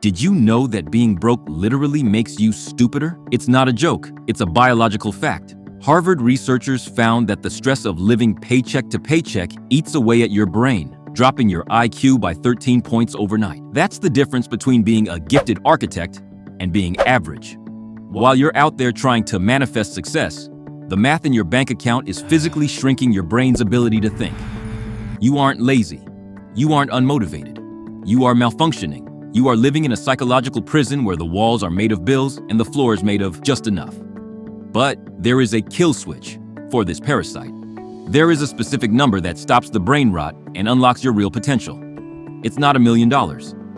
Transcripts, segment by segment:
Did you know that being broke literally makes you stupider? It's not a joke, it's a biological fact. Harvard researchers found that the stress of living paycheck to paycheck eats away at your brain, dropping your IQ by 13 points overnight. That's the difference between being a gifted architect and being average. While you're out there trying to manifest success, the math in your bank account is physically shrinking your brain's ability to think. You aren't lazy. You aren't unmotivated. You are malfunctioning. You are living in a psychological prison where the walls are made of bills and the floor is made of just enough. But there is a kill switch for this parasite. There is a specific number that stops the brain rot and unlocks your real potential. It's not $1 million.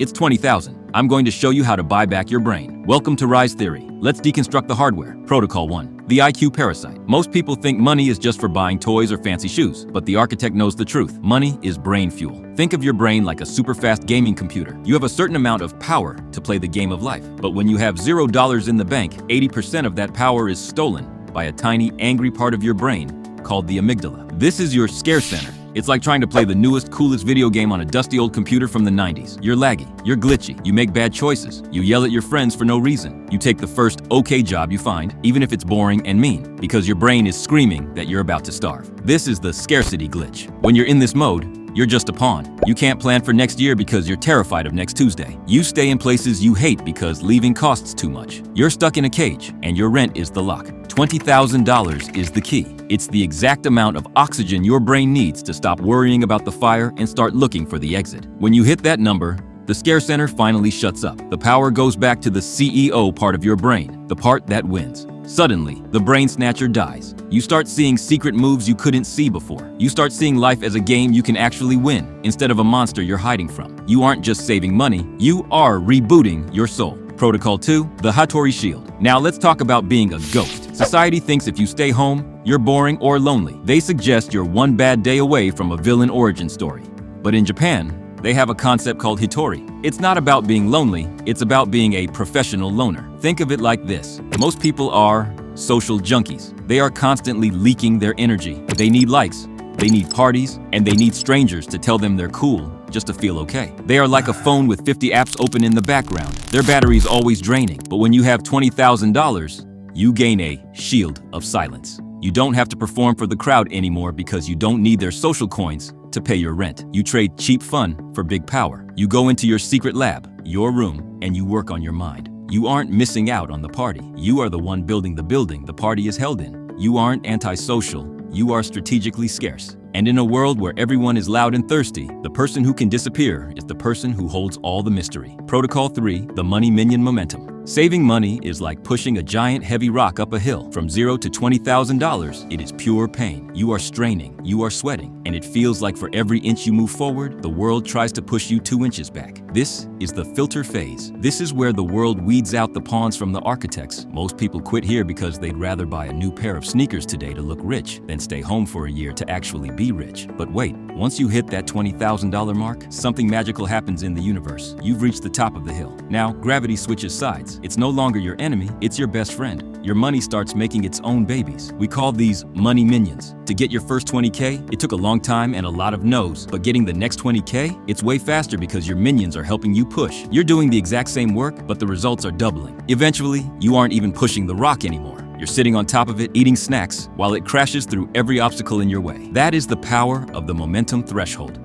It's 20,000. I'm going to show you how to buy back your brain. Welcome to Rise Theory. Let's deconstruct the hardware. Protocol 1. The IQ parasite. Most people think money is just for buying toys or fancy shoes, but the architect knows the truth. Money is brain fuel. Think of your brain like a super fast gaming computer. You have a certain amount of power to play the game of life. But when you have $0 in the bank, 80% of that power is stolen by a tiny, angry part of your brain called the amygdala. This is your scare center. It's like trying to play the newest, coolest video game on a dusty old computer from the 90s. You're laggy, you're glitchy, you make bad choices, you yell at your friends for no reason. You take the first okay job you find, even if it's boring and mean, because your brain is screaming that you're about to starve. This is the scarcity glitch. When you're in this mode, you're just a pawn. You can't plan for next year because you're terrified of next Tuesday. You stay in places you hate because leaving costs too much. You're stuck in a cage, and your rent is the lock. $20,000 is the key. It's the exact amount of oxygen your brain needs to stop worrying about the fire and start looking for the exit. When you hit that number, the scare center finally shuts up. The power goes back to the CEO part of your brain, the part that wins. Suddenly, the brain snatcher dies. You start seeing secret moves you couldn't see before. You start seeing life as a game you can actually win, instead of a monster you're hiding from. You aren't just saving money, you are rebooting your soul. Protocol 2, the Hitori shield. Now let's talk about being a ghost. Society thinks if you stay home, you're boring or lonely. They suggest you're one bad day away from a villain origin story. But in Japan, they have a concept called Hitori. It's not about being lonely, it's about being a professional loner. Think of it like this. Most people are social junkies. They are constantly leaking their energy. They need likes, they need parties, and they need strangers to tell them they're cool just to feel okay. They are like a phone with 50 apps open in the background. Their battery is always draining. But when you have $20,000, you gain a shield of silence. You don't have to perform for the crowd anymore because you don't need their social coins to pay your rent. You trade cheap fun for big power. You go into your secret lab, your room, and you work on your mind. You aren't missing out on the party. You are the one building the building the party is held in. You aren't antisocial. You are strategically scarce. And in a world where everyone is loud and thirsty, the person who can disappear is the person who holds all the mystery. Protocol 3, the money minion momentum. Saving money is like pushing a giant heavy rock up a hill. From $0 to $20,000, it is pure pain. You are straining, you are sweating, and it feels like for every inch you move forward, the world tries to push you 2 inches back. This is the filter phase. This is where the world weeds out the pawns from the architects. Most people quit here because they'd rather buy a new pair of sneakers today to look rich than stay home for a year to actually be rich. But wait, once you hit that $20,000 mark, something magical happens in the universe. You've reached the top of the hill. Now, gravity switches sides. It's no longer your enemy, it's your best friend. Your money starts making its own babies. We call these money minions. To get your first 20K, it took a long time and a lot of no's. But getting the next 20K, it's way faster because your minions are helping you push. You're doing the exact same work, but the results are doubling. Eventually, you aren't even pushing the rock anymore. You're sitting on top of it, eating snacks, while it crashes through every obstacle in your way. That is the power of the momentum threshold.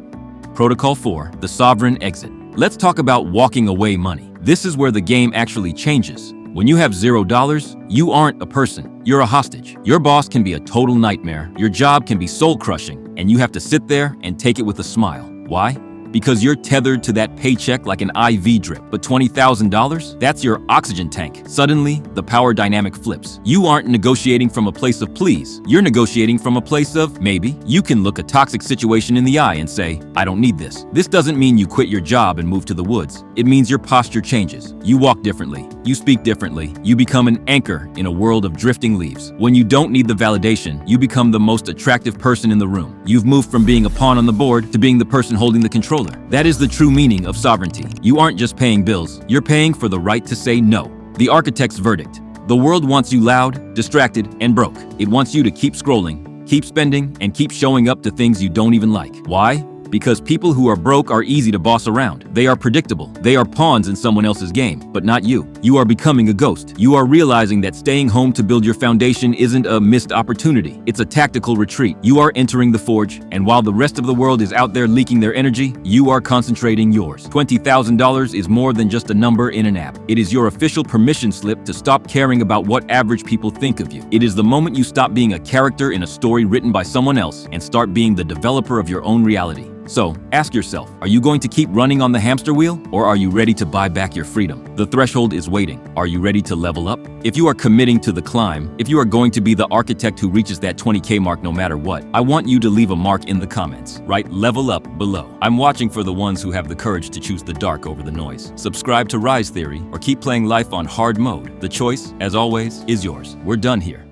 Protocol 4, the sovereign exit. Let's talk about walking away money. This is where the game actually changes. When you have $0, you aren't a person, you're a hostage. Your boss can be a total nightmare, your job can be soul-crushing, and you have to sit there and take it with a smile. Why? Because you're tethered to that paycheck like an IV drip. But $20,000? That's your oxygen tank. Suddenly, the power dynamic flips. You aren't negotiating from a place of please. You're negotiating from a place of maybe. You can look a toxic situation in the eye and say, I don't need this. This doesn't mean you quit your job and move to the woods. It means your posture changes. You walk differently. You speak differently. You become an anchor in a world of drifting leaves. When you don't need the validation, you become the most attractive person in the room. You've moved from being a pawn on the board to being the person holding the controller. That is the true meaning of sovereignty. You aren't just paying bills, you're paying for the right to say no. The architect's verdict. The world wants you loud, distracted, and broke. It wants you to keep scrolling, keep spending, and keep showing up to things you don't even like. Why? Because people who are broke are easy to boss around. They are predictable. They are pawns in someone else's game, but not you. You are becoming a ghost. You are realizing that staying home to build your foundation isn't a missed opportunity. It's a tactical retreat. You are entering the forge, and while the rest of the world is out there leaking their energy, you are concentrating yours. $20,000 is more than just a number in an app. It is your official permission slip to stop caring about what average people think of you. It is the moment you stop being a character in a story written by someone else and start being the developer of your own reality. So, ask yourself, are you going to keep running on the hamster wheel, or are you ready to buy back your freedom? The threshold is waiting. Are you ready to level up? If you are committing to the climb, if you are going to be the architect who reaches that 20K mark no matter what, I want you to leave a mark in the comments. Write level up below. I'm watching for the ones who have the courage to choose the dark over the noise. Subscribe to Rise Theory, or keep playing life on hard mode. The choice, as always, is yours. We're done here.